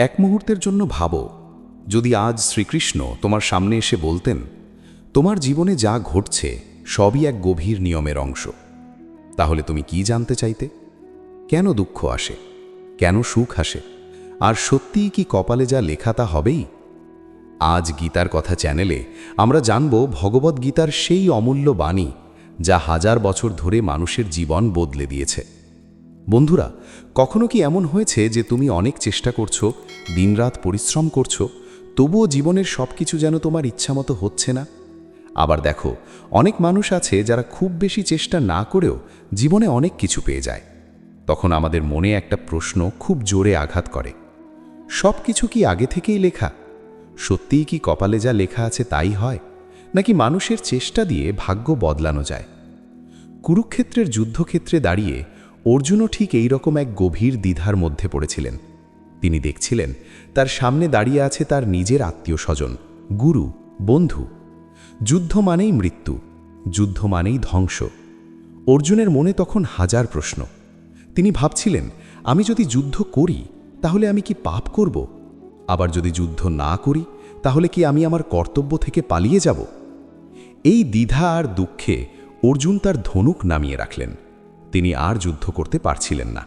এক মুহূর্তের জন্য ভাবো, যদি আজ শ্রীকৃষ্ণ তোমার সামনে এসে বলতেন, তোমার জীবনে যা ঘটছে সবই এক গভীর নিয়মের অংশ, তাহলে তুমি কি জানতে চাইতে? কেন দুঃখ আসে, কেন সুখ আসে, আর সত্যিই কি কপালে যা লেখা তা হবেই? আজ গীতার কথা চ্যানেলে আমরা জানব ভগবদ্গীতার সেই অমূল্য বাণী যা হাজার বছর ধরে মানুষের জীবন বদলে দিয়েছে। বন্ধুরা, কখনো কি এমন হয়েছে যে তুমি অনেক চেষ্টা করছো, দিনরাত পরিশ্রম করছো, তবুও জীবনের সব কিছু যেন তোমার ইচ্ছামতো হচ্ছে না? আবার দেখো, অনেক মানুষ আছে যারা খুব বেশি চেষ্টা না করেও জীবনে অনেক কিছু পেয়ে যায়। তখন আমাদের মনে একটা প্রশ্ন খুব জোরে আঘাত করে, সব কিছু কি আগে থেকেই লেখা? সত্যিই কি কপালে যা লেখা আছে তাই হয়, নাকি মানুষের চেষ্টা দিয়ে ভাগ্য বদলানো যায়? কুরুক্ষেত্রের যুদ্ধক্ষেত্রে দাঁড়িয়ে অর্জুনও ঠিক এই রকম এক গভীর দ্বিধার মধ্যে পড়েছিলেন। তিনি দেখছিলেন তার সামনে দাঁড়িয়ে আছে তার নিজের আত্মীয় স্বজন, গুরু, বন্ধু। যুদ্ধ মানেই মৃত্যু, যুদ্ধ মানেই ধ্বংস। অর্জুনের মনে তখন হাজার প্রশ্ন। তিনি ভাবছিলেন, আমি যদি যুদ্ধ করি তাহলে আমি কি পাপ করব? আবার যদি যুদ্ধ না করি তাহলে কি আমি আমার কর্তব্য থেকে পালিয়ে যাব? এই দ্বিধা আর দুঃখে অর্জুন তার ধনুক নামিয়ে রাখলেন। তিনি আর যুদ্ধ করতে পারছিলেন না।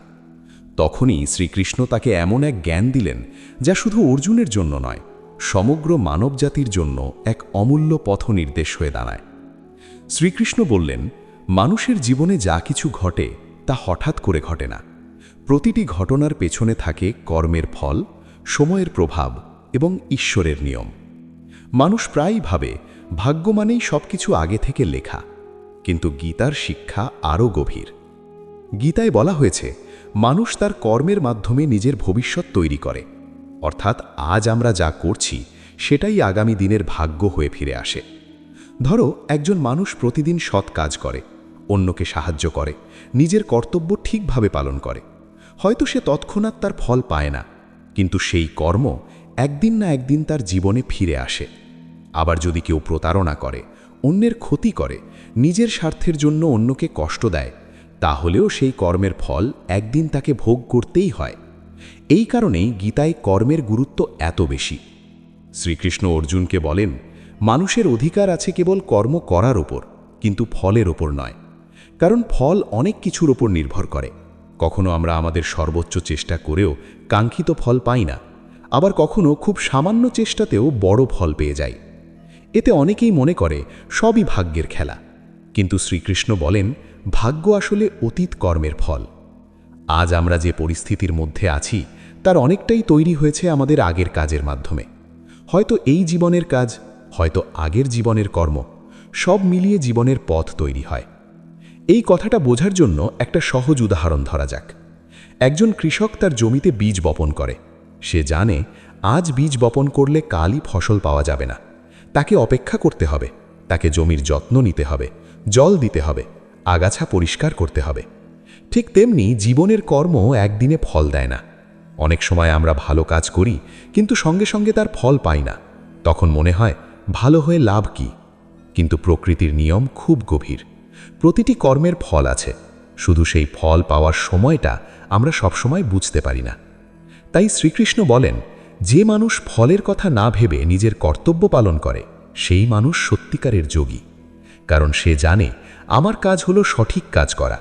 তখনই শ্রীকৃষ্ণ তাকে এমন এক জ্ঞান দিলেন যা শুধু অর্জুনের জন্য নয়, সমগ্র মানবজাতির জন্য এক অমূল্য পথ নির্দেশ হয়ে দাঁড়ায়। শ্রীকৃষ্ণ বললেন, মানুষের জীবনে যা কিছু ঘটে তা হঠাৎ করে ঘটে না। প্রতিটি ঘটনার পেছনে থাকে কর্মের ফল, সময়ের প্রভাব এবং ঈশ্বরের নিয়ম। মানুষ প্রায়ই ভাবে ভাগ্য মানেই সবকিছু আগে থেকে লেখা, কিন্তু গীতার শিক্ষা আরও গভীর। গীতায় বলা হয়েছে, মানুষ তার কর্মের মাধ্যমে নিজের ভবিষ্যৎ তৈরি করে। অর্থাৎ আজ আমরা যা করছি সেটাই আগামী দিনের ভাগ্য হয়ে ফিরে আসে। ধরো, একজন মানুষ প্রতিদিন সৎ কাজ করে, অন্যকে সাহায্য করে, নিজের কর্তব্য ঠিকভাবে পালন করে। হয়তো সে তৎক্ষণাৎ তার ফল পায় না, কিন্তু সেই কর্ম একদিন না একদিন তার জীবনে ফিরে আসে। আবার যদি কেউ প্রতারণা করে, অন্যের ক্ষতি করে, নিজের স্বার্থের জন্য অন্যকে কষ্ট দেয়, তাহলেও সেই কর্মের ফল একদিন তাকে ভোগ করতেই হয়। এই কারণেই গীতায় কর্মের গুরুত্ব এত বেশি। শ্রীকৃষ্ণ অর্জুনকে বলেন, মানুষের অধিকার আছে কেবল কর্ম করার ওপর, কিন্তু ফলের ওপর নয়। কারণ ফল অনেক কিছুর ওপর নির্ভর করে। কখনো আমরা আমাদের সর্বোচ্চ চেষ্টা করেও কাঙ্ক্ষিত ফল পাই না, আবার কখনো খুব সামান্য চেষ্টাতেও বড় ফল পেয়ে যাই। এতে অনেকেই মনে করে সবই ভাগ্যের খেলা, কিন্তু শ্রীকৃষ্ণ বলেন, ভাগ্য আসলে অতীত কর্মের ফল। আজ আমরা যে পরিস্থিতির মধ্যে আছি তার অনেকটাই তৈরি হয়েছে আমাদের আগের কাজের মাধ্যমে। হয়তো এই জীবনের কাজ, হয়তো আগের জীবনের কর্ম, সব মিলিয়ে জীবনের পথ তৈরি হয়। এই কথাটা বোঝার জন্য একটা সহজ উদাহরণ ধরা যাক। একজন কৃষক তার জমিতে বীজ বপন করে। সে জানে আজ বীজ বপন করলে কালই ফসল পাওয়া যাবে না। তাকে অপেক্ষা করতে হবে, তাকে জমির যত্ন নিতে হবে, জল দিতে হবে, আগাছা পরিষ্কার করতে হবে। ঠিক তেমনি জীবনের কর্ম একদিনে ফল দেয় না। অনেক সময় আমরা ভালো কাজ করি, কিন্তু সঙ্গে সঙ্গে তার ফল পাই না। তখন মনে হয় ভালো হয়ে লাভ কি? কিন্তু প্রকৃতির নিয়ম খুব গভীর। প্রতিটি কর্মের ফল আছে, শুধু সেই ফল পাওয়ার সময়টা আমরা সবসময় বুঝতে পারি না। তাই শ্রীকৃষ্ণ বলেন, যে মানুষ ফলের কথা না ভেবে নিজের কর্তব্য পালন করে, সেই মানুষ সত্যিকারের যোগী। কারণ সে জানে, আমার কাজ হলো সঠিক কাজ করা।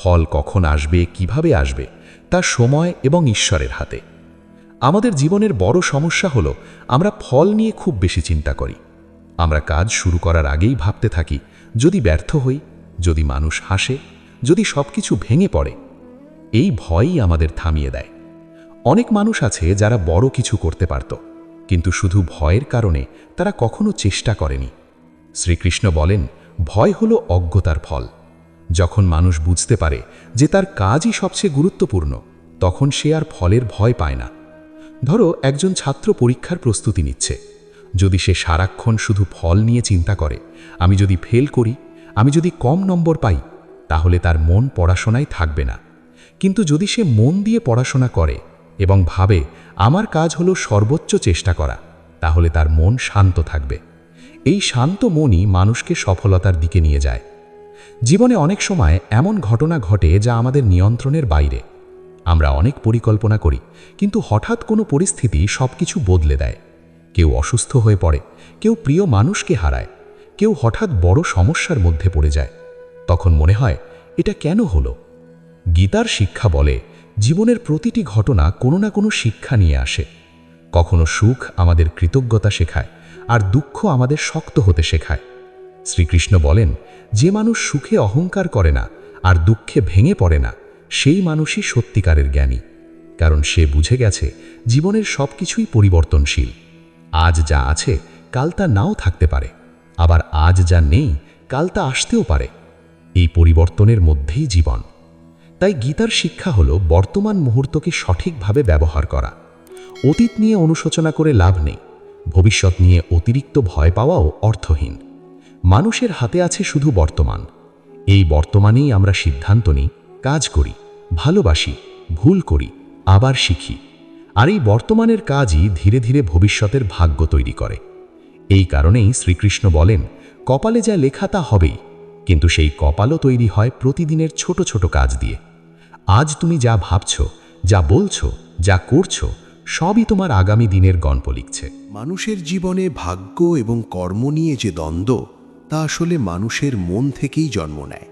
ফল কখন আসবে, কিভাবে আসবে, তা সময় এবং ঈশ্বরের হাতে। আমাদের জীবনের বড় সমস্যা হলো আমরা ফল নিয়ে খুব বেশি চিন্তা করি। আমরা কাজ শুরু করার আগেই ভাবতে থাকি, যদি ব্যর্থ হই, যদি মানুষ হাসে, যদি সবকিছু ভেঙে পড়ে। এই ভয়ই আমাদের থামিয়ে দেয়। অনেক মানুষ আছে যারা বড় কিছু করতে পারত, কিন্তু শুধু ভয়ের কারণে তারা কখনো চেষ্টা করেনি। শ্রীকৃষ্ণ বলেন, ভয় হলো অজ্ঞতার ফল। যখন মানুষ বুঝতে পারে যে তার কাজই সবচেয়ে গুরুত্বপূর্ণ, তখন সে আর ফলের ভয় পায় না। ধরো, একজন ছাত্র পরীক্ষার প্রস্তুতি নিচ্ছে। যদি সে সারাক্ষণ শুধু ফল নিয়ে চিন্তা করে, আমি যদি ফেল করি, আমি যদি কম নম্বর পাই, তাহলে তার মন পড়াশোনায় থাকবে না। কিন্তু যদি সে মন দিয়ে পড়াশোনা করে এবং ভাবে আমার কাজ হলো সর্বোচ্চ চেষ্টা করা, তাহলে তার মন শান্ত থাকবে। এই শান্ত মনই মানুষকে সফলতার দিকে নিয়ে যায়। জীবনে অনেক সময় এমন ঘটনা ঘটে যা আমাদের নিয়ন্ত্রণের বাইরে। আমরা অনেক পরিকল্পনা করি, কিন্তু হঠাৎ কোনো পরিস্থিতি সবকিছু বদলে দেয়। কেউ অসুস্থ হয়ে পড়ে, কেউ প্রিয় মানুষকে হারায়, কেউ হঠাৎ বড় সমস্যার মধ্যে পড়ে যায়। তখন মনে হয়, এটা কেন হলো? গীতার শিক্ষা বলে, জীবনের প্রতিটি ঘটনা কোনো না কোনো শিক্ষা নিয়ে আসে। কখনো সুখ আমাদের কৃতজ্ঞতা শেখায়, আর দুঃখ আমাদের শক্ত হতে শেখায়। শ্রীকৃষ্ণ বলেন, যে মানুষ সুখে অহংকার করে না আর দুঃখে ভেঙে পড়ে না, সেই মানুষই সত্যিকারের জ্ঞানী। কারণ সে বুঝে গেছে, জীবনের সব কিছুই পরিবর্তনশীল। আজ যা আছে কাল তা নাও থাকতে পারে, আবার আজ যা নেই কাল তা আসতেও পারে। এই পরিবর্তনের মধ্যেই জীবন। তাই গীতার শিক্ষা হলো বর্তমান মুহূর্তকে সঠিকভাবে ব্যবহার করা। অতীত নিয়ে অনুশোচনা করে লাভ নেই, ভবিষ্যৎ নিয়ে অতিরিক্ত ভয় পাওয়াও অর্থহীন। মানুষের হাতে আছে শুধু বর্তমান। এই বর্তমানেই আমরা সিদ্ধান্ত নিই, কাজ করি, ভালোবাসি, ভুল করি, আবার শিখি। আর এই বর্তমানের কাজই ধীরে ধীরে ভবিষ্যতের ভাগ্য তৈরি করে। এই কারণেই শ্রীকৃষ্ণ বলেন, কপালে যা লেখা তা হবেই, কিন্তু সেই কপালও তৈরি হয় প্রতিদিনের ছোট ছোট কাজ দিয়ে। আজ তুমি যা ভাবছ, যা বলছো, যা করছো, সবই তোমার আগামী দিনের গল্প লিখছে। মানুষের জীবনে ভাগ্য এবং কর্ম নিয়ে যে দ্বন্দ্ব, তা আসলে মানুষের মন থেকেই জন্ম নেয়।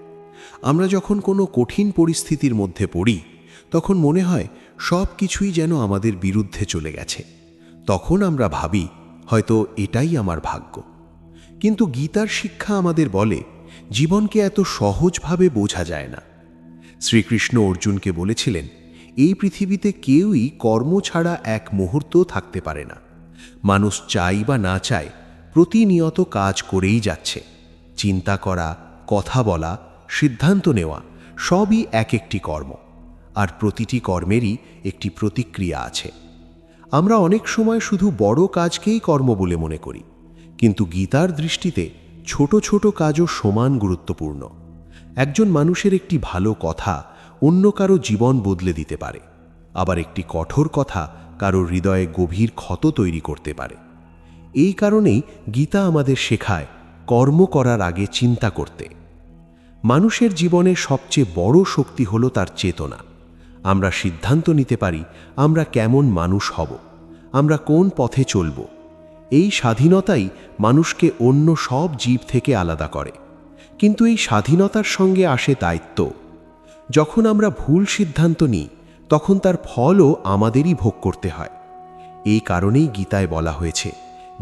আমরা যখন কোনো কঠিন পরিস্থিতির মধ্যে পড়ি, তখন মনে হয় সব কিছুই যেন আমাদের বিরুদ্ধে চলে গেছে। তখন আমরা ভাবি, হয়তো এটাই আমার ভাগ্য। কিন্তু গীতার শিক্ষা আমাদের বলে, জীবনকে এত সহজভাবে বোঝা যায় না। শ্রীকৃষ্ণ অর্জুনকে বলেছিলেন, এই পৃথিবীতে কেউই কর্ম ছাড়া এক মুহূর্তও থাকতে পারে না। মানুষ চাই বা না চায়, প্রতিনিয়ত কাজ করেই যাচ্ছে। চিন্তা করা, কথা বলা, সিদ্ধান্ত নেওয়া, সবই এক একটি কর্ম। আর প্রতিটি কর্মেরই একটি প্রতিক্রিয়া আছে। আমরা অনেক সময় শুধু বড় কাজকেই কর্ম বলে মনে করি, কিন্তু গীতার দৃষ্টিতে ছোট ছোট কাজও সমান গুরুত্বপূর্ণ। একজন মানুষের একটি ভালো কথা অন্য কারো জীবন বদলে দিতে পারে, আবার একটি কঠোর কথা কারো হৃদয়ে গভীর ক্ষত তৈরি করতে পারে। এই কারণেই গীতা আমাদের শেখায় কর্ম করার আগে চিন্তা করতে। মানুষের জীবনে সবচেয়ে বড় শক্তি হলো তার চেতনা। আমরা সিদ্ধান্ত নিতে পারি আমরা কেমন মানুষ হব, আমরা কোন পথে চলব। এই স্বাধীনতাই মানুষকে অন্য সব জীব থেকে আলাদা করে। কিন্তু এই স্বাধীনতার সঙ্গে আসে দায়িত্ব। যখন আমরা ভুল সিদ্ধান্ত নিই, তখন তার ফলও আমাদেরই ভোগ করতে হয়। এই কারণেই গীতায় বলা হয়েছে,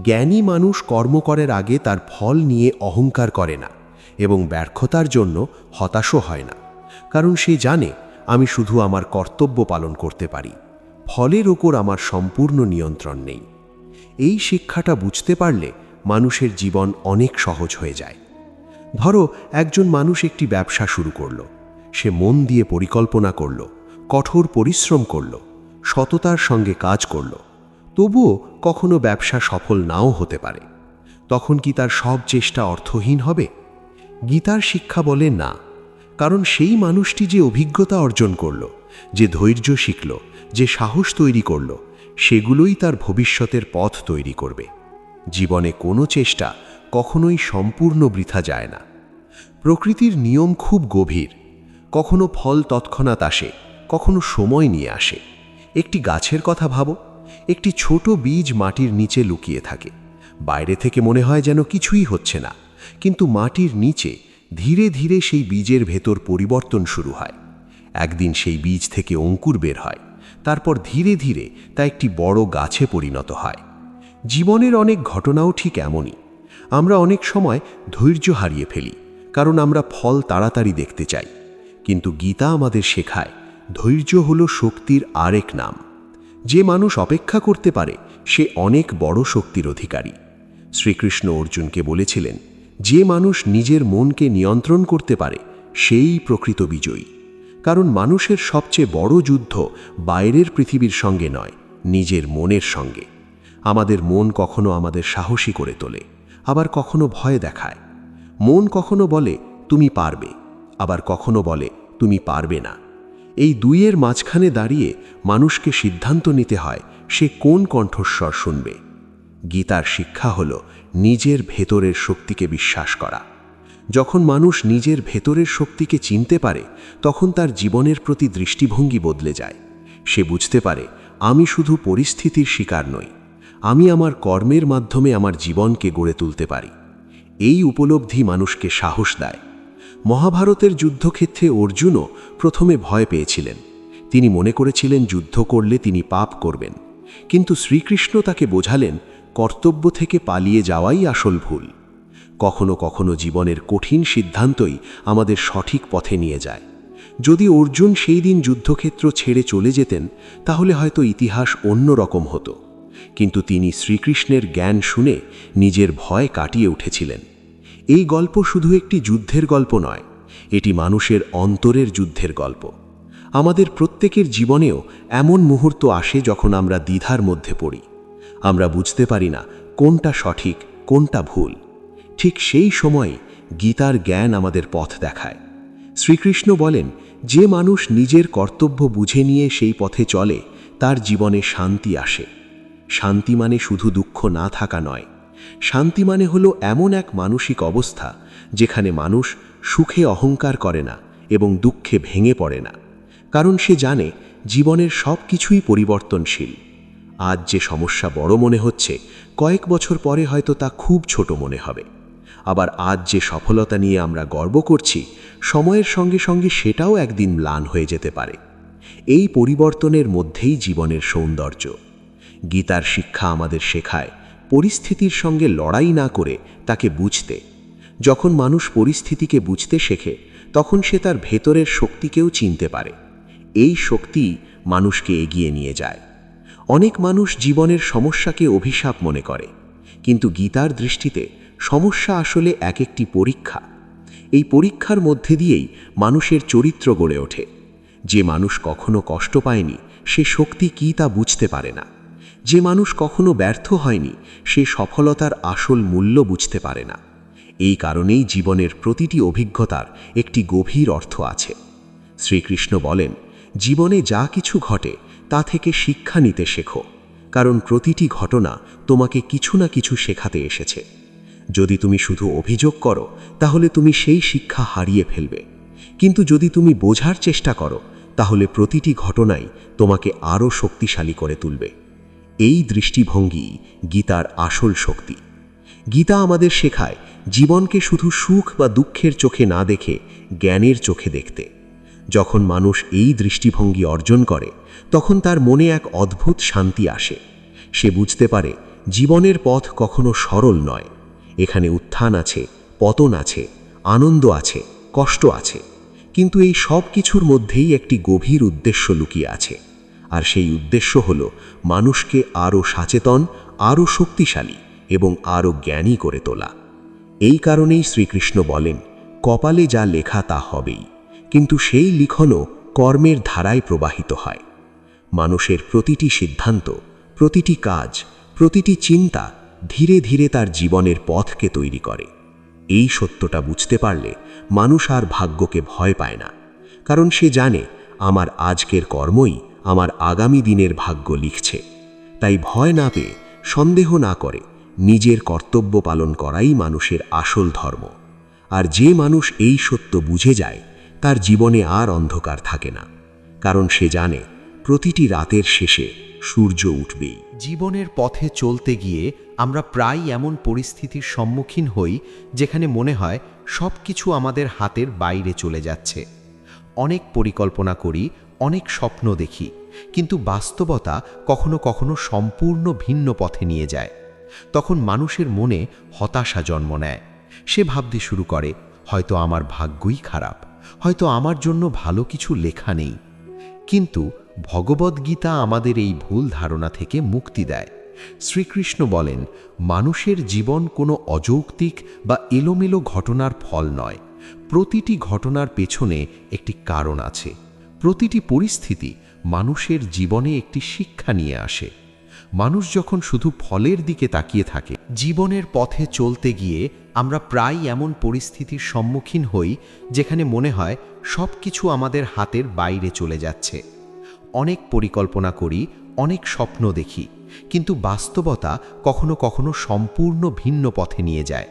জ্ঞানী মানুষ কর্ম করার আগে তার ফল নিয়ে অহংকার করে না এবং ব্যর্থতার জন্য হতাশও হয় না। কারণ সে জানে, আমি শুধু আমার কর্তব্য পালন করতে পারি, ফলের ওপর আমার সম্পূর্ণ নিয়ন্ত্রণ নেই। এই শিক্ষাটা বুঝতে পারলে মানুষের জীবন অনেক সহজ হয়ে যায়। ধরো, একজন মানুষ একটি ব্যবসা শুরু করলো। সে মন দিয়ে পরিকল্পনা করল, কঠোর পরিশ্রম করল, সততার সঙ্গে কাজ করল। তবুও কখনো ব্যবসা সফল নাও হতে পারে। তখন কি তার সব চেষ্টা অর্থহীন হবে? গীতার শিক্ষা বলে না। কারণ সেই মানুষটি যে অভিজ্ঞতা অর্জন করল, যে ধৈর্য শিখল, যে সাহস তৈরি করল, সেগুলোই তার ভবিষ্যতের পথ তৈরি করবে। জীবনে কোনো চেষ্টা কখনোই সম্পূর্ণ বৃথা যায় না। প্রকৃতির নিয়ম খুব গভীর। কখনো ফল তৎক্ষণাৎ আসে, কখনো সময় নিয়ে আসে। একটি গাছের কথা ভাবো, একটি ছোট বীজ মাটির নিচে লুকিয়ে থাকে। বাইরে থেকে মনে হয় যেন কিছুই হচ্ছে না, কিন্তু মাটির নিচে ধীরে ধীরে সেই বীজের ভেতর পরিবর্তন শুরু হয়। একদিন সেই বীজ থেকে অঙ্কুর বের হয়, তারপর ধীরে ধীরে তা একটি বড় গাছে পরিণত হয়। জীবনের অনেক ঘটনাও ঠিক এমনই। আমরা অনেক সময় ধৈর্য হারিয়ে ফেলি, কারণ আমরা ফল তাড়াতাড়ি দেখতে চাই। কিন্তু গীতা আমাদের শেখায়, ধৈর্য হলো শক্তির আরেক নাম। যে মানুষ অপেক্ষা করতে পারে, সে অনেক বড় শক্তির অধিকারী। শ্রীকৃষ্ণ অর্জুনকে বলেছিলেন, যে মানুষ নিজের মনকে নিয়ন্ত্রণ করতে পারে, সেই প্রকৃত বিজয়ী। কারণ মানুষের সবচেয়ে বড় যুদ্ধ বাইরের পৃথিবীর সঙ্গে নয়, নিজের মনের সঙ্গে। আমাদের মন কখনো আমাদের সাহসী করে তোলে, আবার কখনো ভয় দেখায়। মন কখনো বলে তুমি পারবে, আবার কখনো বলে তুমি পারবে না। এই দুইয়ের মাঝখানে দাঁড়িয়ে মানুষকে সিদ্ধান্ত নিতে হয় সে কোন কণ্ঠস্বর শুনবে। গীতার শিক্ষা হল নিজের ভেতরের শক্তিকে বিশ্বাস করা। যখন মানুষ নিজের ভেতরের শক্তিকে চিনতে পারে তখন তার জীবনের প্রতি দৃষ্টিভঙ্গি বদলে যায়। সে বুঝতে পারে, আমি শুধু পরিস্থিতির শিকার নই, আমি আমার কর্মের মাধ্যমে আমার জীবনকে গড়ে তুলতে পারি। এই উপলব্ধি মানুষকে সাহস দেয়। মহাভারতের যুদ্ধক্ষেত্রে অর্জুনও প্রথমে ভয় পেয়েছিলেন। তিনি মনে করেছিলেন যুদ্ধ করলে তিনি পাপ করবেন, কিন্তু শ্রীকৃষ্ণ তাকে বোঝালেন কর্তব্য থেকে পালিয়ে যাওয়াই আসল ভুল। কখনো কখনো জীবনের কঠিন সিদ্ধান্তই আমাদের সঠিক পথে নিয়ে যায়। যদি অর্জুন সেই দিন যুদ্ধক্ষেত্র ছেড়ে চলে যেতেন তাহলে হয়তো ইতিহাস অন্য রকম হতো, কিন্তু তিনি শ্রীকৃষ্ণের জ্ঞান শুনে নিজের ভয় কাটিয়ে উঠেছিলেন। এই গল্প শুধু একটি যুদ্ধের গল্প নয়, এটি মানুষের অন্তরের যুদ্ধের গল্প। আমাদের প্রত্যেকের জীবনেও এমন মুহূর্ত আসে যখন আমরা দ্বিধার মধ্যে পড়ি। আমরা বুঝতে পারি না কোনটা সঠিক, কোনটা ভুল। ঠিক সেই সময় গীতার জ্ঞান আমাদের পথ দেখায়। শ্রীকৃষ্ণ বলেন, যে মানুষ নিজের কর্তব্য বুঝে নিয়ে সেই পথে চলে তার জীবনে শান্তি আসে। শান্তি মানে শুধু দুঃখ না থাকা নয়, শান্তি মানে হলো এমন এক মানসিক অবস্থা যেখানে মানুষ সুখে অহংকার করে না এবং দুঃখে ভেঙে পড়ে না, কারণ সে জানে জীবনের সব কিছুই পরিবর্তনশীল। আজ যে সমস্যা বড় মনে হচ্ছে, কয়েক বছর পরে হয়তো তা খুব ছোট মনে হবে। আবার আজ যে সফলতা নিয়ে আমরা গর্ব করছি, সময়ের সঙ্গে সঙ্গে সেটাও একদিন ম্লান হয়ে যেতে পারে। এই পরিবর্তনের মধ্যেই জীবনের সৌন্দর্য। গীতার শিক্ষা আমাদের শেখায় পরিস্থিতির সঙ্গে লড়াই না করে তাকে বুঝতে। যখন মানুষ পরিস্থিতিকে বুঝতে শেখে তখন সে তার ভেতরের শক্তিকেও চিনতে পারে। এই শক্তি মানুষকে এগিয়ে নিয়ে যায়। অনেক মানুষ জীবনের সমস্যাকে অভিশাপ মনে করে, কিন্তু গীতার দৃষ্টিতে সমস্যা আসলে এক একটি পরীক্ষা। এই পরীক্ষার মধ্যে দিয়েই মানুষের চরিত্র গড়ে ওঠে। যে মানুষ কখনো কষ্ট পায়নি সে শক্তি কী তা বুঝতে পারে না। যে মানুষ কখনো ব্যর্থ হয়নি সে সফলতার আসল মূল্য বুঝতে পারে না। এই কারণেই জীবনের প্রতিটি অভিজ্ঞতার একটি গভীর অর্থ আছে। শ্রীকৃষ্ণ বলেন, জীবনে যা কিছু ঘটে তা থেকে শিক্ষা নিতে শেখো, কারণ প্রতিটি ঘটনা তোমাকে কিছু না কিছু শেখাতে এসেছে। যদি তুমি শুধু অভিযোগ করো তাহলে তুমি সেই শিক্ষা হারিয়ে ফেলবে, কিন্তু যদি তুমি বোঝার চেষ্টা করো তাহলে প্রতিটি ঘটনাই তোমাকে আরও শক্তিশালী করে তুলবে। এই দৃষ্টিভঙ্গি গীতার আসল শক্তি। গীতা আমাদের শেখায় জীবনকে শুধু সুখ বা দুঃখের চোখে না দেখে জ্ঞানের চোখে দেখতে। যখন মানুষ এই দৃষ্টিভঙ্গি অর্জন করে তখন তার মনে এক অদ্ভুত শান্তি আসে। সে বুঝতে পারে জীবনের পথ কখনো সরল নয়। এখানে উত্থান আছে, পতন আছে, আনন্দ আছে, কষ্ট আছে, কিন্তু এই সব কিছুর মধ্যেই একটি গভীর উদ্দেশ্য লুকিয়ে আছে। আর সেই উদ্দেশ্য হল মানুষকে আরও সচেতন, আরও শক্তিশালী এবং আরও জ্ঞানী করে তোলা। এই কারণেই শ্রীকৃষ্ণ বলেন, কপালে যা লেখা তা হবেই, কিন্তু সেই লিখনও কর্মের ধারায় প্রবাহিত হয়। মানুষের প্রতিটি সিদ্ধান্ত, প্রতিটি কাজ, প্রতিটি চিন্তা ধীরে ধীরে তার জীবনের পথকে তৈরি করে। এই সত্যটা বুঝতে পারলে মানুষ আর ভাগ্যকে ভয় পায় না, কারণ সে জানে আমার আজকের কর্মই আমার আগামী দিনের ভাগ্য লিখছে। তাই ভয় না পেয়ে, সন্দেহ না করে নিজের কর্তব্য পালন করাই মানুষের আসল ধর্ম। আর যে মানুষ এই সত্য বুঝে যায় তার জীবনে আর অন্ধকার থাকে না, কারণ সে জানে প্রতিটি রাতের শেষে সূর্য উঠবেই। জীবনের পথে চলতে গিয়ে আমরা প্রায় এমন পরিস্থিতির সম্মুখীন হই যেখানে মনে হয় সব কিছু আমাদের হাতের বাইরে চলে যাচ্ছে। অনেক পরিকল্পনা করি, অনেক স্বপ্ন দেখি, কিন্তু বাস্তবতা কখনো কখনো সম্পূর্ণ ভিন্ন পথে নিয়ে যায়। তখন মানুষের মনে হতাশা জন্ম নেয়। সে ভাবতে শুরু করে, হয়তো আমার ভাগ্যই খারাপ, হয়তো আমার জন্য ভালো কিছু লেখা নেই। কিন্তু ভগবদ্গীতা আমাদের এই ভুল ধারণা থেকে মুক্তি দেয়। শ্রীকৃষ্ণ বলেন, মানুষের জীবন কোনো অযৌক্তিক বা এলোমেলো ঘটনার ফল নয়। প্রতিটি ঘটনার পেছনে একটি কারণ আছে। প্রতিটি পরিস্থিতি মানুষের জীবনে একটি শিক্ষা নিয়ে আসে। মানুষ যখন শুধু ফলের দিকে তাকিয়ে থাকে, জীবনের পথে চলতে গিয়ে আমরা প্রায় এমন পরিস্থিতির সম্মুখীন হই যেখানে মনে হয় সব কিছু আমাদের হাতের বাইরে চলে যাচ্ছে। অনেক পরিকল্পনা করি, অনেক স্বপ্ন দেখি, কিন্তু বাস্তবতা কখনো কখনো সম্পূর্ণ ভিন্ন পথে নিয়ে যায়।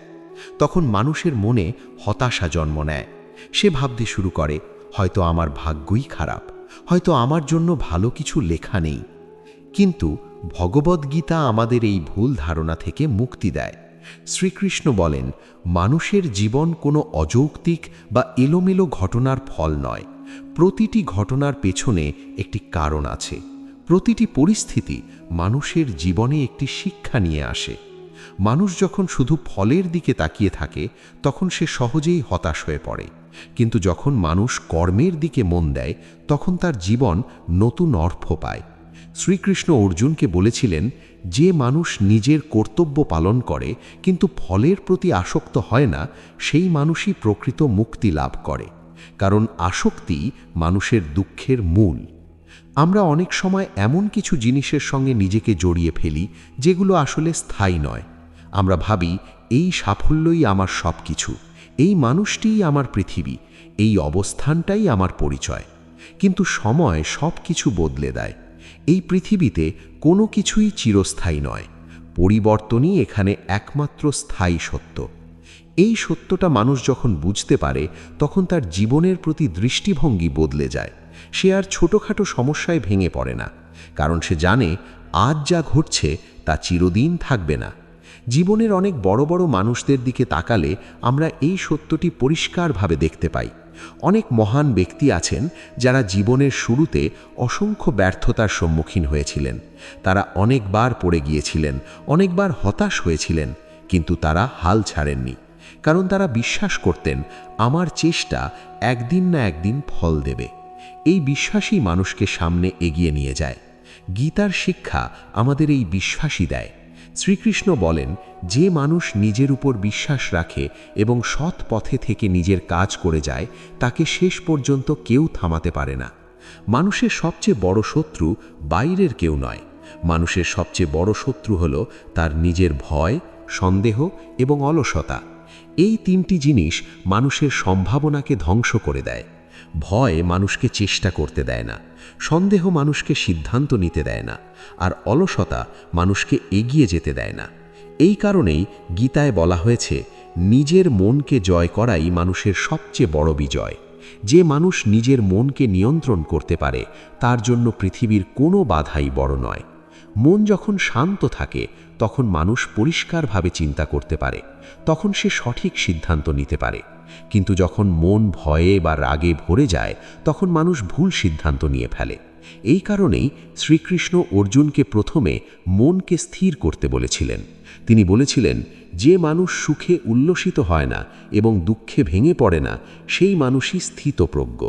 তখন মানুষের মনে হতাশা জন্ম নেয়। সে ভাবতে শুরু করে, হয়তো আমার ভাগ্যই খারাপ, হয়তো আমার জন্য ভালো কিছু লেখা নেই। কিন্তু ভগবদ্গীতা আমাদের এই ভুল ধারণা থেকে মুক্তি দেয়। শ্রীকৃষ্ণ বলেন, মানুষের জীবন কোনো অযৌক্তিক বা এলোমেলো ঘটনার ফল নয়। প্রতিটি ঘটনার পেছনে একটি কারণ আছে। প্রতিটি পরিস্থিতি মানুষের জীবনে একটি শিক্ষা নিয়ে আসে। মানুষ যখন শুধু ফলের দিকে তাকিয়ে থাকে তখন সে সহজেই হতাশ হয়ে পড়ে, কিন্তু যখন মানুষ কর্মের দিকে মন দেয় তখন তার জীবন নতুন অর্থ পায়। শ্রীকৃষ্ণ অর্জুনকে বলেছিলেন, যে মানুষ নিজের কর্তব্য পালন করে কিন্তু ফলের প্রতি আসক্ত হয় না, সেই মানুষই প্রকৃত মুক্তি লাভ করে। কারণ আসক্তি মানুষের দুঃখের মূল। আমরা অনেক সময় এমন কিছু জিনিসের সঙ্গে নিজেকে জড়িয়ে ফেলি যেগুলো আসলে স্থায়ী নয়। আমরা ভাবি, এই সাফল্যই আমার সব কিছু, এই মানুষটিই আমার পৃথিবী, এই অবস্থানটাই আমার পরিচয়। কিন্তু সময় সব কিছু বদলে দেয়। এই পৃথিবীতে কোনো কিছুই চিরস্থায়ী নয়। পরিবর্তনই এখানে একমাত্র স্থায়ী সত্য। এই সত্যটা মানুষ যখন বুঝতে পারে তখন তার জীবনের প্রতি দৃষ্টিভঙ্গি বদলে যায়। সে আর ছোটোখাটো সমস্যায় ভেঙে পড়ে না, কারণ সে জানে আজ যা ঘটছে তা চিরদিন থাকবে না। জীবনের অনেক বড় বড় মানুষদের দিকে তাকালে আমরা এই সত্যটি পরিষ্কারভাবে দেখতে পাই। অনেক মহান ব্যক্তি আছেন যারা জীবনের শুরুতে অসংখ্য ব্যর্থতার সম্মুখীন হয়েছিলেন। তারা অনেকবার পড়ে গিয়েছিলেন, অনেকবার হতাশ হয়েছিলেন, কিন্তু তারা হাল ছাড়েননি। কারণ তারা বিশ্বাস করতেন, আমার চেষ্টা একদিন না একদিন ফল দেবে। এই বিশ্বাসই মানুষকে সামনে এগিয়ে নিয়ে যায়। গীতার শিক্ষা আমাদের এই বিশ্বাসই দেয়। শ্রীকৃষ্ণ বলেন, যে মানুষ নিজের উপর বিশ্বাস রাখে এবং সৎ পথে থেকে নিজের কাজ করে যায়, তাকে শেষ পর্যন্ত কেউ থামাতে পারে না। মানুষের সবচেয়ে বড় শত্রু বাইরের কেউ নয়। মানুষের সবচেয়ে বড় শত্রু হল তার নিজের ভয়, সন্দেহ এবং অলসতা। এই তিনটি জিনিস মানুষের সম্ভাবনাকে ধ্বংস করে দেয়। ভয় মানুষকে চেষ্টা করতে দেয় না, সন্দেহ মানুষকে সিদ্ধান্ত নিতে দেয় না, আর অলসতা মানুষকে এগিয়ে যেতে দেয় না। এই কারণেই গীতায় বলা হয়েছে, নিজের মনকে জয় করাই মানুষের সবচেয়ে বড় বিজয়। যে মানুষ নিজের মনকে নিয়ন্ত্রণ করতে পারে তার জন্য পৃথিবীর কোনো বাধাই বড় নয়। মন যখন শান্ত থাকে তখন মানুষ পরিষ্কারভাবে চিন্তা করতে পারে, তখন সে সঠিক সিদ্ধান্ত নিতে পারে। কিন্তু যখন মন ভয়ে বা রাগে ভরে যায় তখন মানুষ ভুল সিদ্ধান্ত নিয়ে ফেলে। এই কারণেই শ্রীকৃষ্ণ অর্জুনকে প্রথমে মনকে স্থির করতে বলেছিলেন। তিনি বলেছিলেন, যে মানুষ সুখে উল্লসিত হয় না এবং দুঃখে ভেঙে পড়ে না, সেই মানুষই স্থিতপ্রজ্ঞ।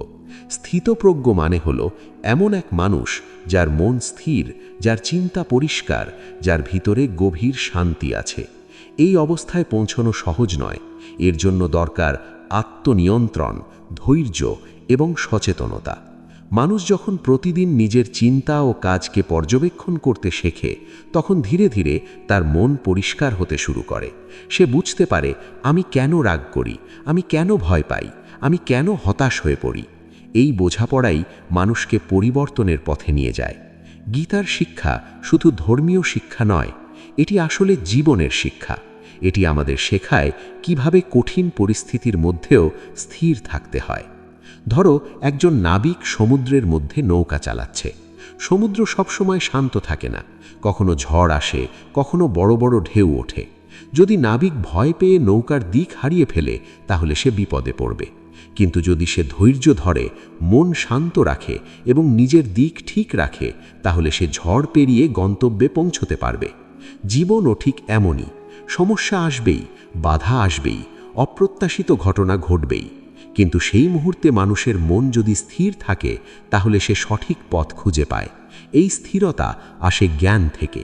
স্থিতপ্রজ্ঞ মানে হলো এমন এক মানুষ যার মন স্থির, যার চিন্তা পরিষ্কার, যার ভিতরে গভীর শান্তি আছে। এই অবস্থায় পৌঁছানো সহজ নয়। এর জন্য দরকার আত্মনিয়ন্ত্রণ, ধৈর্য এবং সচেতনতা। মানুষ যখন প্রতিদিন নিজের চিন্তা ও কাজকে পর্যবেক্ষণ করতে শেখে তখন ধীরে ধীরে তার মন পরিষ্কার হতে শুরু করে। সে বুঝতে পারে, আমি কেন রাগ করি, আমি কেন ভয় পাই, আমি কেন হতাশ হয়ে পড়ি। এই বোঝাপড়াই মানুষকে পরিবর্তনের পথে নিয়ে যায়। গীতার শিক্ষা শুধু ধর্মীয় শিক্ষা নয়, এটি আসলে জীবনের শিক্ষা। এটি আমাদের শেখায় কিভাবে কঠিন পরিস্থিতির মধ্যেও স্থির থাকতে হয়। ধরো, একজন নাবিক সমুদ্রের মধ্যে নৌকা চালাচ্ছে। সমুদ্র সবসময় শান্ত থাকে না, কখনো ঝড় আসে, কখনো বড় বড় ঢেউ ওঠে। যদি নাবিক ভয় পেয়ে নৌকার দিক হারিয়ে ফেলে তাহলে সে বিপদে পড়বে। কিন্তু যদি সে ধৈর্য ধরে, মন শান্ত রাখে এবং নিজের দিক ঠিক রাখে, তাহলে সে ঝড় পেরিয়ে গন্তব্যে পৌঁছতে পারবে। জীবনও ঠিক এমনই। সমস্যা আসবেই, বাধা আসবেই, অপ্রত্যাশিত ঘটনা ঘটবেই। কিন্তু সেই মুহূর্তে মানুষের মন যদি স্থির থাকে তাহলে সে সঠিক পথ খুঁজে পায়। এই স্থিরতা আসে জ্ঞান থেকে।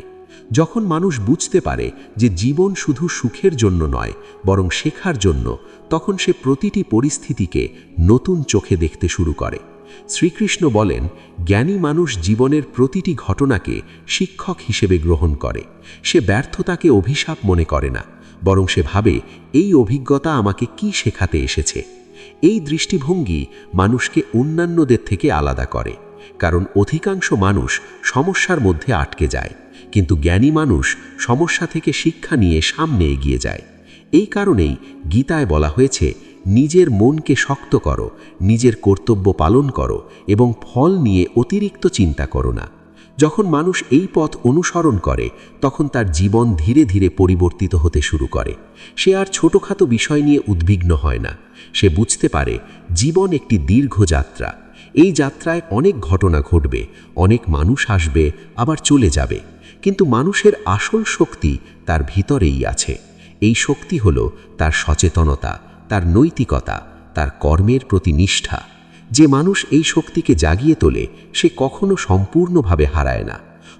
যখন মানুষ বুঝতে পারে যে জীবন শুধু সুখের জন্য নয় বরং শেখার জন্য, তখন সে প্রতিটি পরিস্থিতিকে নতুন চোখে দেখতে শুরু করে। শ্রীকৃষ্ণ বলেন, জ্ঞানী মানুষ জীবনের প্রতিটি ঘটনাকে শিক্ষক হিসেবে গ্রহণ করে। সে ব্যর্থতাকে অভিশাপ মনে করে না, বরং সে ভাবে, এই অভিজ্ঞতা আমাকে কি শেখাতে এসেছে। এই দৃষ্টিভঙ্গি মানুষকে অন্যান্যদের থেকে আলাদা করে। কারণ অধিকাংশ মানুষ সমস্যার মধ্যে আটকে যায়, কিন্তু জ্ঞানী মানুষ সমস্যা থেকে শিক্ষা নিয়ে সামনে এগিয়ে যায়। এই কারণেই গীতায় বলা হয়েছে, নিজের মনকে শক্ত করো, নিজের কর্তব্য পালন করো এবং ফল নিয়ে অতিরিক্ত চিন্তা করো না। যখন মানুষ এই পথ অনুসরণ করে তখন তার জীবন ধীরে ধীরে পরিবর্তিত হতে শুরু করে। সে আর ছোটখাটো বিষয় নিয়ে উদ্বিগ্ন হয় না। সে বুঝতে পারে জীবন একটি দীর্ঘ যাত্রা। এই যাত্রায় অনেক ঘটনা ঘটবে, অনেক মানুষ আসবে আবার চলে যাবে, কিন্তু মানুষের আসল শক্তি তার ভিতরেই আছে। এই শক্তি হল তার সচেতনতা, তার নৈতিকতা, তার কর্মের প্রতি নিষ্ঠা। যে মানুষ এই শক্তিকে জাগিয়ে তোলে সে কখনো সম্পূর্ণভাবে হারায় না।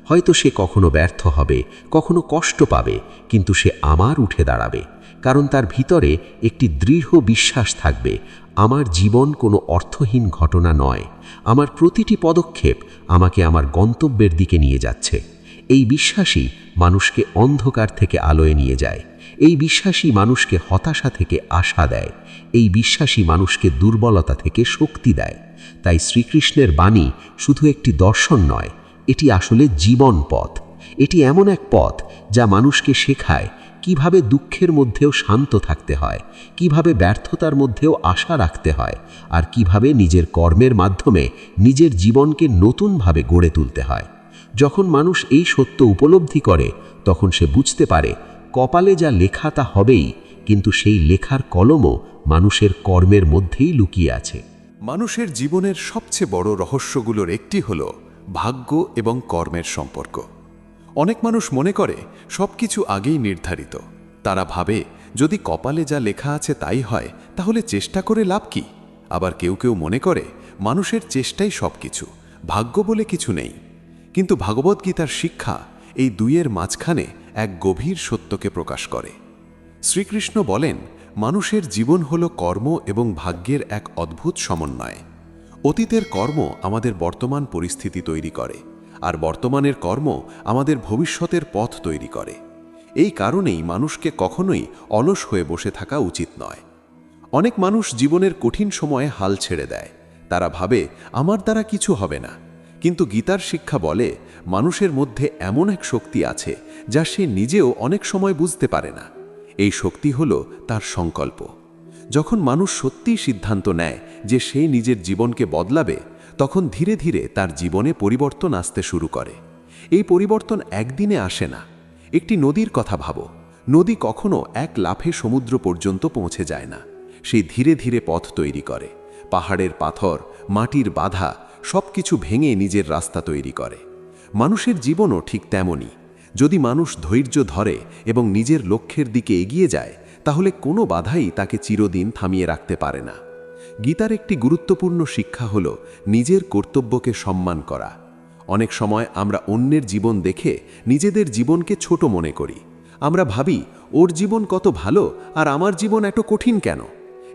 হয়তো সে কখনো ব্যর্থ হবে, কখনো কষ্ট পাবে, কিন্তু সে আবার উঠে দাঁড়াবে, কারণ তার ভিতরে একটি দৃঢ় বিশ্বাস থাকবে, আমার জীবন কোনো অর্থহীন ঘটনা নয়, আমার প্রতিটি পদক্ষেপ আমাকে আমার গন্তব্যের দিকে নিয়ে যাচ্ছে। এই বিশ্বাসই মানুষকে অন্ধকার থেকে আলোয় নিয়ে যায়। এই বিশ্বাসই মানুষকে হতাশা থেকে আশা দেয়। এই বিশ্বাসই মানুষকে দুর্বলতা থেকে শক্তি দেয়। তাই শ্রীকৃষ্ণের বাণী শুধু একটি দর্শন নয়, এটি আসলে জীবন পথ। এটি এমন এক পথ যা মানুষকে শেখায় কিভাবে দুঃখের মধ্যেও শান্ত থাকতে হয়, কিভাবে ব্যর্থতার মধ্যেও আশা রাখতে হয়, আর কিভাবে নিজের কর্মের মাধ্যমে নিজের জীবনকে নতুনভাবে গড়ে তুলতে হয়। যখন মানুষ এই সত্য উপলব্ধি করে তখন সে বুঝতে পারে কপালে যা লেখা তা হবেই, কিন্তু সেই লেখার কলমও মানুষের কর্মের মধ্যেই লুকিয়ে আছে। মানুষের জীবনের সবচেয়ে বড় রহস্যগুলোর একটি হল ভাগ্য এবং কর্মের সম্পর্ক। অনেক মানুষ মনে করে সবকিছু আগেই নির্ধারিত। তারা ভাবে যদি কপালে যা লেখা আছে তাই হয় তাহলে চেষ্টা করে লাভ কি। আবার কেউ কেউ মনে করে মানুষের চেষ্টাই সবকিছু, ভাগ্য বলে কিছু নেই। কিন্তু ভগবদ্গীতার শিক্ষা এই দুইয়ের মাঝখানে এক গভীর সত্যকে প্রকাশ করে। শ্রীকৃষ্ণ বলেন, মানুষের জীবন হল কর্ম এবং ভাগ্যের এক অদ্ভুত সমন্বয়। অতীতের কর্ম আমাদের বর্তমান পরিস্থিতি তৈরি করে, আর বর্তমানের কর্ম আমাদের ভবিষ্যতের পথ তৈরি করে। এই কারণেই মানুষকে কখনোই অলস হয়ে বসে থাকা উচিত নয়। অনেক মানুষ জীবনের কঠিন সময়ে হাল ছেড়ে দেয়। তারা ভাবে আমার দ্বারা কিছু হবে না। কিন্তু গীতার শিক্ষা বলে, মানুষের মধ্যে এমন এক শক্তি আছে যা সে নিজেও অনেক সময় বুঝতে পারে না। এই শক্তি হল তার সংকল্প। যখন মানুষ সত্যিই সিদ্ধান্ত নেয় যে সে নিজের জীবনকে বদলাবে, তখন ধীরে ধীরে তার জীবনে পরিবর্তন আসতে শুরু করে। এই পরিবর্তন একদিনে আসে না। একটি নদীর কথা ভাবো। নদী কখনো এক লাফে সমুদ্র পর্যন্ত পৌঁছে যায় না। সেই ধীরে ধীরে পথ তৈরি করে। পাহাড়ের পাথর, মাটির বাধা সবকিছু ভেঙে নিজের রাস্তা তৈরি করে। মানুষের জীবনও ঠিক তেমনই। যদি মানুষ ধৈর্য ধরে এবং নিজের লক্ষ্যের দিকে এগিয়ে যায়, তাহলে কোনো বাধাই তাকে চিরদিন থামিয়ে রাখতে পারে না। গীতার একটি গুরুত্বপূর্ণ শিক্ষা হল নিজের কর্তব্যকে সম্মান করা। অনেক সময় আমরা অন্যের জীবন দেখে নিজেদের জীবনকে ছোট মনে করি। আমরা ভাবি, ওর জীবন কত ভালো আর আমার জীবন এত কঠিন কেন?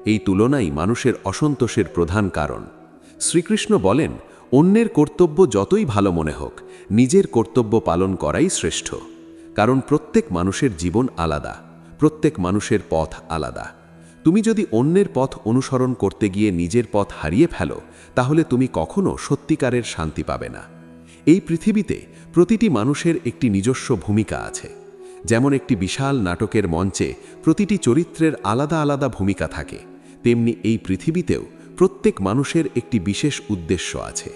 এই তুলনাই মানুষের অসন্তোষের প্রধান কারণ। শ্রীকৃষ্ণ বলেন, অন্যের কর্তব্য যতই ভালো মনে হোক, নিজের কর্তব্য পালন করাই শ্রেষ্ঠ। কারণ প্রত্যেক মানুষের জীবন আলাদা, প্রত্যেক মানুষের পথ আলাদা। তুমি যদি অন্যের পথ অনুসরণ করতে গিয়ে নিজের পথ হারিয়ে ফেলো, তাহলে তুমি কখনো সত্যিকারের শান্তি পাবে না। এই পৃথিবীতে প্রতিটি মানুষের একটি নিজস্ব ভূমিকা আছে। যেমন একটি বিশাল নাটকের মঞ্চে প্রতিটি চরিত্রের আলাদা আলাদা ভূমিকা থাকে, তেমনি এই পৃথিবীতেও প্রত্যেক মানুষের একটি বিশেষ উদ্দেশ্য আছে।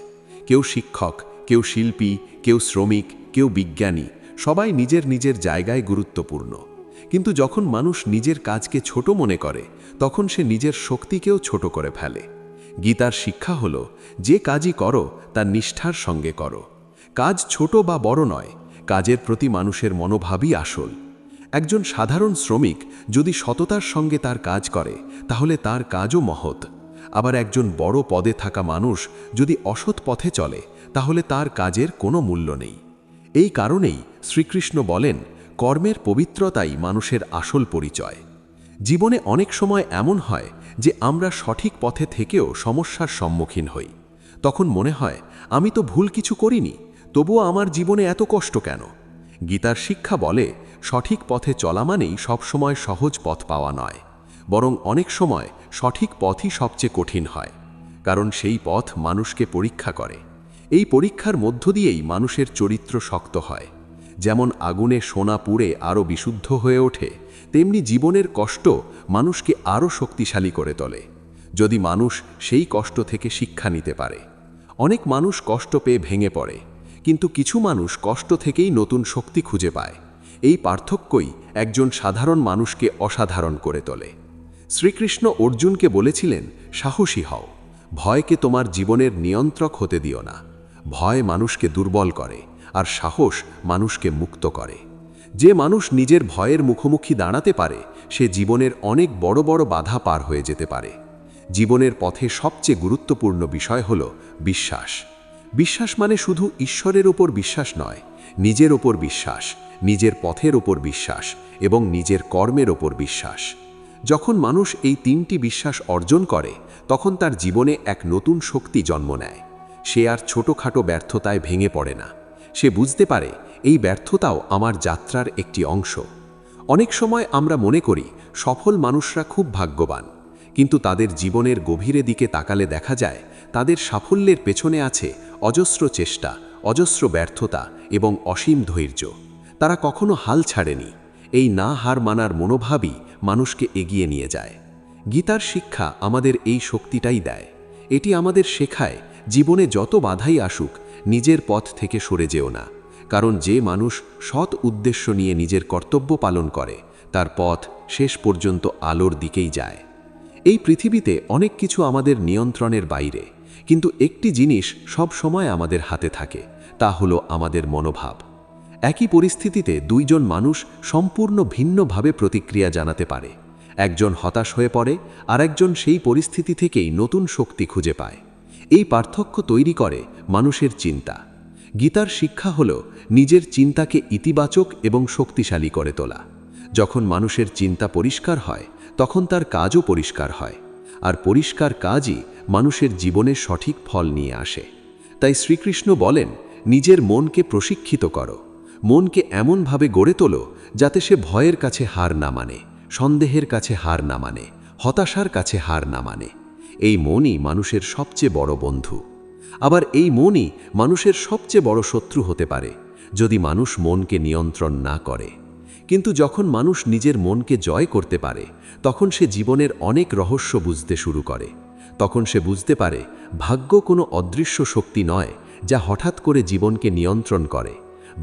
কেউ শিক্ষক, কেউ শিল্পী, কেউ শ্রমিক, কেউ বিজ্ঞানী, সবাই নিজের নিজের জায়গায় গুরুত্বপূর্ণ। কিন্তু যখন মানুষ নিজের কাজকে ছোট মনে করে, তখন সে নিজের শক্তিকেও ছোট করে ফেলে। গীতার শিক্ষা হল, যে কাজই করো তা নিষ্ঠার সঙ্গে করো। কাজ ছোট বা বড় নয়, কাজের প্রতি মানুষের মনোভাবই আসল। একজন সাধারণ শ্রমিক যদি সততার সঙ্গে তার কাজ করে, তাহলে তার কাজও মহৎ। আবার একজন বড় পদে থাকা মানুষ যদি অসৎ পথে চলে, তাহলে তার কাজের কোনো মূল্য নেই। এই কারণেই শ্রীকৃষ্ণ বলেন, কর্মের পবিত্রতাই মানুষের আসল পরিচয়। জীবনে অনেক সময় এমন হয় যে আমরা সঠিক পথে থেকেও সমস্যার সম্মুখীন হই। তখন মনে হয়, আমি তো ভুল কিছু করিনি, তবুও আমার জীবনে এত কষ্ট কেন? গীতার শিক্ষা বলে, সঠিক পথে চলা মানেই সবসময় সহজ পথ পাওয়া নয়, বরং অনেক সময় সঠিক পথই সবচেয়ে কঠিন হয়। কারণ সেই পথ মানুষকে পরীক্ষা করে। এই পরীক্ষার মধ্য দিয়েই মানুষের চরিত্র শক্ত হয়। যেমন আগুনে সোনা পুড়ে আরও বিশুদ্ধ হয়ে ওঠে, তেমনি জীবনের কষ্ট মানুষকে আরও শক্তিশালী করে তোলে, যদি মানুষ সেই কষ্ট থেকে শিক্ষা নিতে পারে। অনেক মানুষ কষ্ট পেয়ে ভেঙে পড়ে, কিন্তু কিছু মানুষ কষ্ট থেকেই নতুন শক্তি খুঁজে পায়। এই পার্থক্যই একজন সাধারণ মানুষকে অসাধারণ করে তোলে। শ্রীকৃষ্ণ অর্জুনকে বলেছিলেন, সাহসী হও, ভয়কে তোমার জীবনের নিয়ন্ত্রক হতে দিও না। ভয় মানুষকে দুর্বল করে, আর সাহস মানুষকে মুক্ত করে। যে মানুষ নিজের ভয়ের মুখোমুখি দাঁড়াতে পারে, সে জীবনের অনেক বড় বড় বাধা পার হয়ে যেতে পারে। জীবনের পথে সবচেয়ে গুরুত্বপূর্ণ বিষয় হল বিশ্বাস। বিশ্বাস মানে শুধু ঈশ্বরের ওপর বিশ্বাস নয়, নিজের ওপর বিশ্বাস, নিজের পথের ওপর বিশ্বাস এবং নিজের কর্মের ওপর বিশ্বাস। যখন মানুষ এই তিনটি বিশ্বাস অর্জন করে, তখন তার জীবনে এক নতুন শক্তি জন্ম নেয়। সে আর ছোটোখাটো ব্যর্থতায় ভেঙে পড়ে না। সে বুঝতে পারে এই ব্যর্থতাও আমার যাত্রার একটি অংশ। অনেক সময় আমরা মনে করি সফল মানুষরা খুব ভাগ্যবান, কিন্তু তাদের জীবনের গভীরে দিকে তাকালে দেখা যায় তাদের সাফল্যের পেছনে আছে অজস্র চেষ্টা, অজস্র ব্যর্থতা এবং অসীম ধৈর্য। তারা কখনো হাল ছাড়েনি। এই না হার মানার মনোভাবই মানুষকে এগিয়ে নিয়ে যায়। গীতার শিক্ষা আমাদের এই শক্তিটাই দেয়। এটি আমাদের শেখায়, জীবনে যত বাধাই আসুক, নিজের পথ থেকে সরে যেও না, কারণ যে মানুষ সৎ উদ্দেশ্য নিয়ে নিজের কর্তব্য পালন করে, তার পথ শেষ পর্যন্ত আলোর দিকেই যায়। এই পৃথিবীতে অনেক কিছু আমাদের নিয়ন্ত্রণের বাইরে, কিন্তু একটি জিনিস সব সময় আমাদের হাতে থাকে, তা হলো আমাদের মনোভাব। একই পরিস্থিতিতে দুইজন মানুষ সম্পূর্ণ ভিন্নভাবে প্রতিক্রিয়া জানাতে পারে। একজন হতাশ হয়ে পড়ে, আর একজন সেই পরিস্থিতি থেকেই নতুন শক্তি খুঁজে পায়। এই পার্থক্য তৈরি করে মানুষের চিন্তা। গীতার শিক্ষা হল নিজের চিন্তাকে ইতিবাচক এবং শক্তিশালী করে তোলা। যখন মানুষের চিন্তা পরিষ্কার হয়, তখন তার কাজও পরিষ্কার হয়, আর পরিষ্কার কাজই মানুষের জীবনের সঠিক ফল নিয়ে আসে। তাই শ্রীকৃষ্ণ বলেন, নিজের মনকে প্রশিক্ষিত করো। মনকে এমনভাবে গড়ে তোলো যাতে সে ভয়ের কাছে হার না মানে, সন্দেহের কাছে হার না মানে, হতাশার কাছে হার না মানে। এই মনই মানুষের সবচেয়ে বড় বন্ধু। আবার এই মনই মানুষের সবচেয়ে বড় শত্রু হতে পারে, যদি মানুষ মনকে নিয়ন্ত্রণ না করে। কিন্তু যখন মানুষ নিজের মনকে জয় করতে পারে, তখন সে জীবনের অনেক রহস্য বুঝতে শুরু করে। তখন সে বুঝতে পারে ভাগ্য কোনো অদৃশ্য শক্তি নয় যা হঠাৎ করে জীবনকে নিয়ন্ত্রণ করে।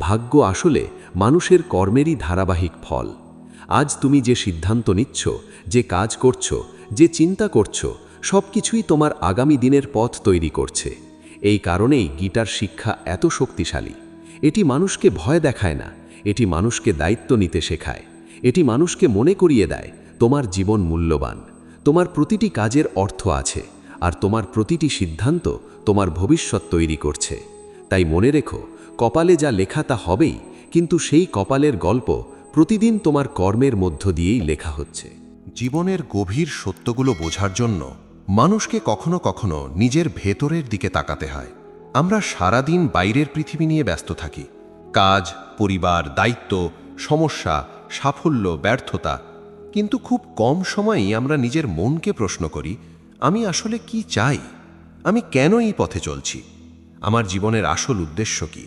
ভাগ্য আসলে মানুষের কর্মেরই ধারাবাহিক ফল। আজ তুমি যে সিদ্ধান্ত নিচ্ছ, যে কাজ করছো, যে চিন্তা করছো, সব কিছুই তোমার আগামী দিনের পথ তৈরি করছে। এই কারণেই গীতার শিক্ষা এত শক্তিশালী। এটি মানুষকে ভয় দেখায় না, এটি মানুষকে দায়িত্ব নিতে শেখায়। এটি মানুষকে মনে করিয়ে দেয়, তোমার জীবন মূল্যবান, তোমার প্রতিটি কাজের অর্থ আছে, আর তোমার প্রতিটি সিদ্ধান্ত তোমার ভবিষ্যৎ তৈরি করছে। তাই মনে রেখো, কপালে যা লেখা তা হবেই, কিন্তু সেই কপালের গল্প প্রতিদিন তোমার কর্মের মধ্য দিয়েই লেখা হচ্ছে। জীবনের গভীর সত্যগুলো বোঝার জন্য মানুষকে কখনো কখনো নিজের ভেতরের দিকে তাকাতে হয়। আমরা সারাদিন বাইরের পৃথিবী নিয়ে ব্যস্ত থাকি, কাজ, পরিবার, দায়িত্ব, সমস্যা, সাফল্য, ব্যর্থতা, কিন্তু খুব কম সময়ই আমরা নিজের মনকে প্রশ্ন করি, আমি আসলে কি চাই? আমি কেন এই পথে চলছি? আমার জীবনের আসল উদ্দেশ্য কি?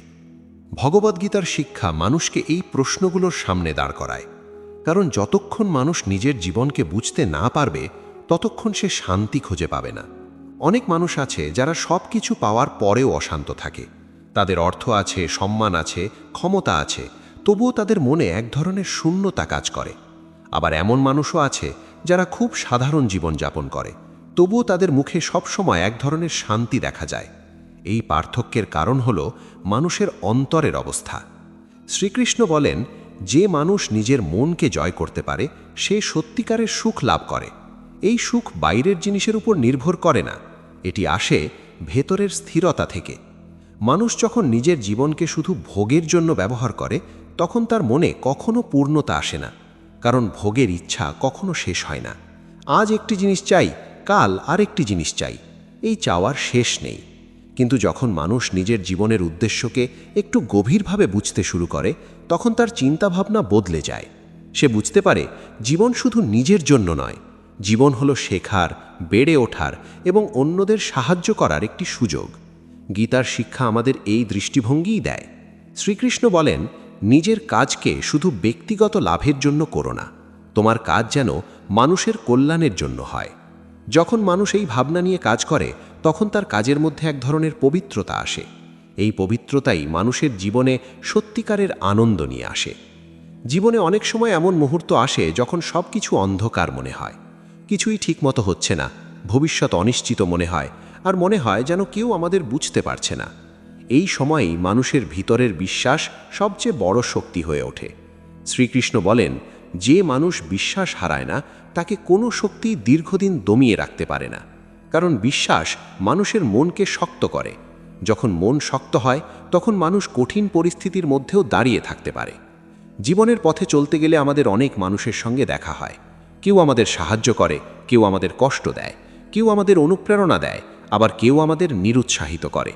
ভগবদ্গীতার শিক্ষা মানুষকে এই প্রশ্নগুলোর সামনে দাঁড় করায়। কারণ যতক্ষণ মানুষ নিজের জীবনকে বুঝতে না পারবে, ততক্ষণ সে শান্তি খুঁজে পাবে না। অনেক মানুষ আছে যারা সব কিছু পাওয়ার পরেও অশান্ত থাকে। তাদের অর্থ আছে, সম্মান আছে, ক্ষমতা আছে, তবুও তাদের মনে এক ধরনের শূন্যতা কাজ করে। আবার এমন মানুষও আছে যারা খুব সাধারণ জীবন যাপন করে, তবুও তাদের মুখে সবসময় এক ধরনের শান্তি দেখা যায়। এই পার্থক্যের কারণ হল মানুষের অন্তরের অবস্থা। শ্রীকৃষ্ণ বলেন, যে মানুষ নিজের মনকে জয় করতে পারে, সে সত্যিকারের সুখ লাভ করে। এই সুখ বাইরের জিনিসের উপর নির্ভর করে না, এটি আসে ভেতরের স্থিরতা থেকে। মানুষ যখন নিজের জীবনকে শুধু ভোগের জন্য ব্যবহার করে, তখন তার মনে কখনো পূর্ণতা আসে না, কারণ ভোগের ইচ্ছা কখনো শেষ হয় না। আজ একটি জিনিস চাই, কাল আরেকটি জিনিস চাই, এই চাওয়ার শেষ নেই। কিন্তু যখন মানুষ নিজের জীবনের উদ্দেশ্যকে একটু গভীরভাবে বুঝতে শুরু করে, তখন তার চিন্তাভাবনা বদলে যায়। সে বুঝতে পারে জীবন শুধু নিজের জন্য নয়, জীবন হলো শেখার, বেড়ে ওঠার এবং অন্যদের সাহায্য করার একটি সুযোগ। গীতার শিক্ষা আমাদের এই দৃষ্টিভঙ্গিই দেয়। শ্রীকৃষ্ণ বলেন, নিজের কাজকে শুধু ব্যক্তিগত লাভের জন্য করো না, তোমার কাজ যেন মানুষের কল্যাণের জন্য হয়। যখন মানুষ এই ভাবনা নিয়ে কাজ করে তখন তার কাজের মধ্যে এক ধরনের পবিত্রতা আসে। এই পবিত্রতাই মানুষের জীবনে সত্যিকারের আনন্দ নিয়ে আসে। জীবনে অনেক সময় এমন মুহূর্ত আসে যখন সব কিছু অন্ধকার মনে হয়, কিছুই ঠিকমতো হচ্ছে না, ভবিষ্যৎ অনিশ্চিত মনে হয়, আর মনে হয় যেন কেউ আমাদের বুঝতে পারছে না। এই সময়েই মানুষের ভিতরের বিশ্বাস সবচেয়ে বড় শক্তি হয়ে ওঠে। শ্রীকৃষ্ণ বলেন, যে মানুষ বিশ্বাস হারায় না তাকে কোনো শক্তি দীর্ঘদিন দমিয়ে রাখতে পারে না, কারণ বিশ্বাস মানুষের মনকে শক্ত করে। যখন মন শক্ত হয় তখন মানুষ কঠিন পরিস্থিতির মধ্যেও দাঁড়িয়ে থাকতে পারে। জীবনের পথে চলতে গেলে আমাদের অনেক মানুষের সঙ্গে দেখা হয়। কেউ আমাদের সাহায্য করে, কেউ আমাদের কষ্ট দেয়, কেউ আমাদের অনুপ্রেরণা দেয়, আবার কেউ আমাদের নিরুৎসাহিত করে।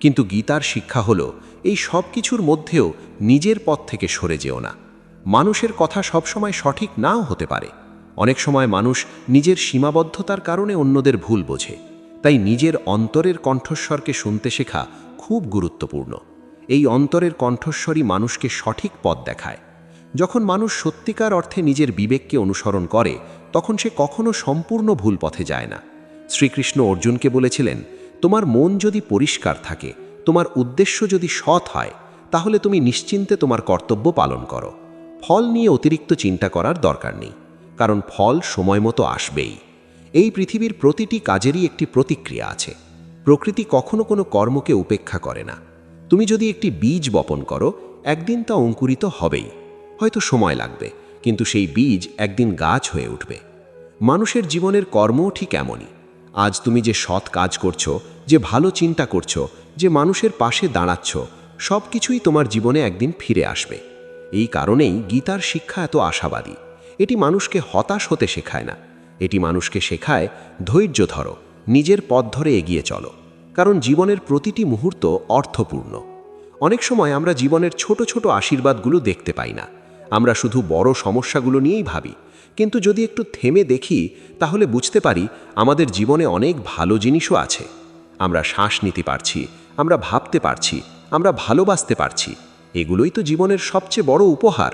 কিন্তু গীতার শিক্ষা হলো, এই সব কিছুর মধ্যেও নিজের পথ থেকে সরে যেও না। মানুষের কথা সবসময় সঠিক নাও হতে পারে। অনেক সময় মানুষ নিজের সীমাবদ্ধতার কারণে অন্যদের ভুল বোঝে। তাই নিজের অন্তরের কণ্ঠস্বরকে শুনতে শেখা খুব গুরুত্বপূর্ণ। এই অন্তরের কণ্ঠস্বরই মানুষকে সঠিক পথ দেখায়। যখন মানুষ সত্যিকার অর্থে নিজের বিবেককে অনুসরণ করে তখন সে কখনো সম্পূর্ণ ভুল পথে যায় না। শ্রীকৃষ্ণ অর্জুনকে বলেছিলেন, তোমার মন যদি পরিষ্কার থাকে, তোমার উদ্দেশ্য যদি সৎ হয়, তাহলে তুমি নিশ্চিন্তে তোমার কর্তব্য পালন করো। ফল নিয়ে অতিরিক্ত চিন্তা করার দরকার নেই, কারণ ফল সময় মতো আসবেই। এই পৃথিবীর প্রতিটি কাজেরই একটি প্রতিক্রিয়া আছে। প্রকৃতি কখনো কোনো কর্মকে উপেক্ষা করে না। তুমি যদি একটি বীজ বপন করো, একদিন তা অঙ্কুরিত হবেই। হয়তো সময় লাগবে, কিন্তু সেই বীজ একদিন গাছ হয়ে উঠবে। মানুষের জীবনের কর্মও ঠিক এমনই। আজ তুমি যে সৎ কাজ করছো, যে ভালো চিন্তা করছো, যে মানুষের পাশে দাঁড়াচ্ছ, সব কিছুই তোমার জীবনে একদিন ফিরে আসবে। এই কারণেই গীতার শিক্ষা এত আশাবাদী। এটি মানুষকে হতাশ হতে শেখায় না, এটি মানুষকে শেখায় ধৈর্য ধরো, নিজের পথ ধরে এগিয়ে চলো, কারণ জীবনের প্রতিটি মুহূর্ত অর্থপূর্ণ। অনেক সময় আমরা জীবনের ছোট ছোট আশীর্বাদগুলো দেখতে পাই না, আমরা শুধু বড় সমস্যাগুলো নিয়েই ভাবি। কিন্তু যদি একটু থেমে দেখি তাহলে বুঝতে পারি আমাদের জীবনে অনেক ভালো জিনিসও আছে। আমরা শ্বাস নিতে পারছি, আমরা ভাবতে পারছি, আমরা ভালোবাসতে পারছি। এগুলোই তো জীবনের সবচেয়ে বড় উপহার।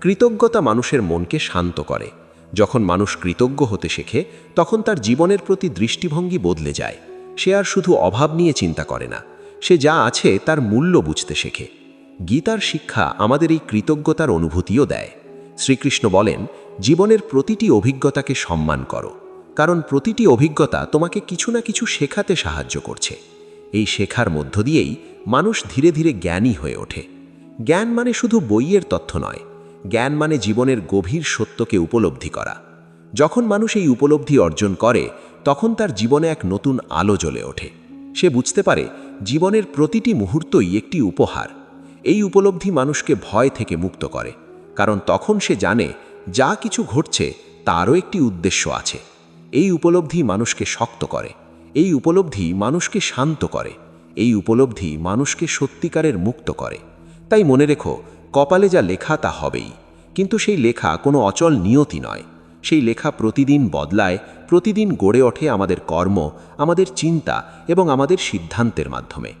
কৃতজ্ঞতা মানুষের মনকে শান্ত করে। যখন মানুষ কৃতজ্ঞ হতে শেখে তখন তার জীবনের প্রতি দৃষ্টিভঙ্গি বদলে যায়। সে আর শুধু অভাব নিয়ে চিন্তা করে না, সে যা আছে তার মূল্য বুঝতে শেখে। গীতার শিক্ষা আমাদের এই কৃতজ্ঞতার অনুভূতিও দেয়। শ্রীকৃষ্ণ বলেন, জীবনের প্রতিটি অভিজ্ঞতাকে সম্মান করো, কারণ প্রতিটি অভিজ্ঞতা তোমাকে কিছু না কিছু শেখাতে সাহায্য করছে। এই শেখার মধ্য দিয়েই মানুষ ধীরে ধীরে জ্ঞানী হয়ে ওঠে। জ্ঞান মানে শুধু বইয়ের তথ্য নয়, জ্ঞান মানে জীবনের গভীর সত্যকে উপলব্ধি করা। যখন মানুষ এই উপলব্ধি অর্জন করে তখন তার জীবনে এক নতুন আলো জ্বলে ওঠে। সে বুঝতে পারে জীবনের প্রতিটি মুহূর্তই একটি উপহার। এই উপলব্ধি মানুষকে ভয় থেকে মুক্ত করে, কারণ তখন সে জানে যা কিছু ঘটছে তারও একটি উদ্দেশ্য আছে। এই উপলব্ধি মানুষকে শক্ত করে, এই উপলব্ধি মানুষকে শান্ত করে, এই উপলব্ধি মানুষকে সত্যিকারের মুক্ত করে। তাই মনে রেখো, কপালে যা লেখা তা হবেই, কিন্তু সেই লেখা কোনো অচল নিয়তি নয়। সেই লেখা প্রতিদিন বদলায়, প্রতিদিন গড়ে ওঠে আমাদের কর্ম, আমাদের চিন্তা এবং আমাদের সিদ্ধান্তের মাধ্যমে।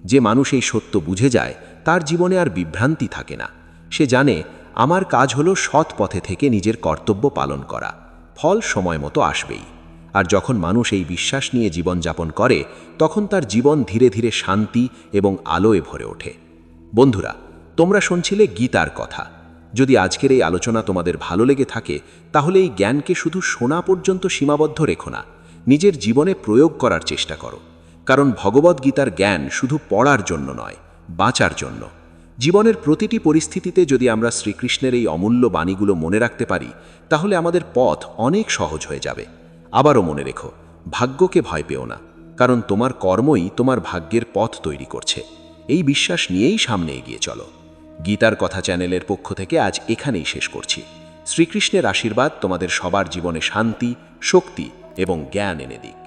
যে মানুষ এই সত্য বুঝে যায় তার জীবনে আর বিভ্রান্তি থাকে না। সে জানে আমার কাজ হলো সৎ পথে থেকে নিজের কর্তব্য পালন করা, ফল সময় মতো আসবেই। আর যখন মানুষ এই বিশ্বাস নিয়ে জীবনযাপন করে তখন তার জীবন ধীরে ধীরে শান্তি এবং আলোয় ভরে ওঠে। বন্ধুরা, তোমরা শুনছিলে গীতার কথা। যদি আজকের এই আলোচনা তোমাদের ভালো লেগে থাকে তাহলে এই জ্ঞানকে শুধু শোনা পর্যন্ত সীমাবদ্ধ রেখো না, নিজের জীবনে প্রয়োগ করার চেষ্টা করো। কারণ ভগবদ্গীতার জ্ঞান শুধু পড়ার জন্য নয়, বাঁচার জন্য। জীবনের প্রতিটি পরিস্থিতিতে যদি আমরা শ্রীকৃষ্ণের এই অমূল্য বাণীগুলো মনে রাখতে পারি তাহলে আমাদের পথ অনেক সহজ হয়ে যাবে। আবারও মনে রেখো, ভাগ্যকে ভয় পেও না, কারণ তোমার কর্মই তোমার ভাগ্যের পথ তৈরি করছে। এই বিশ্বাস নিয়েই সামনে এগিয়ে চলো। গীতার কথা চ্যানেলের পক্ষ থেকে আজ এখানেই শেষ করছি। শ্রীকৃষ্ণের আশীর্বাদ তোমাদের সবার জীবনে শান্তি, শক্তি এবং জ্ঞান এনে দিক।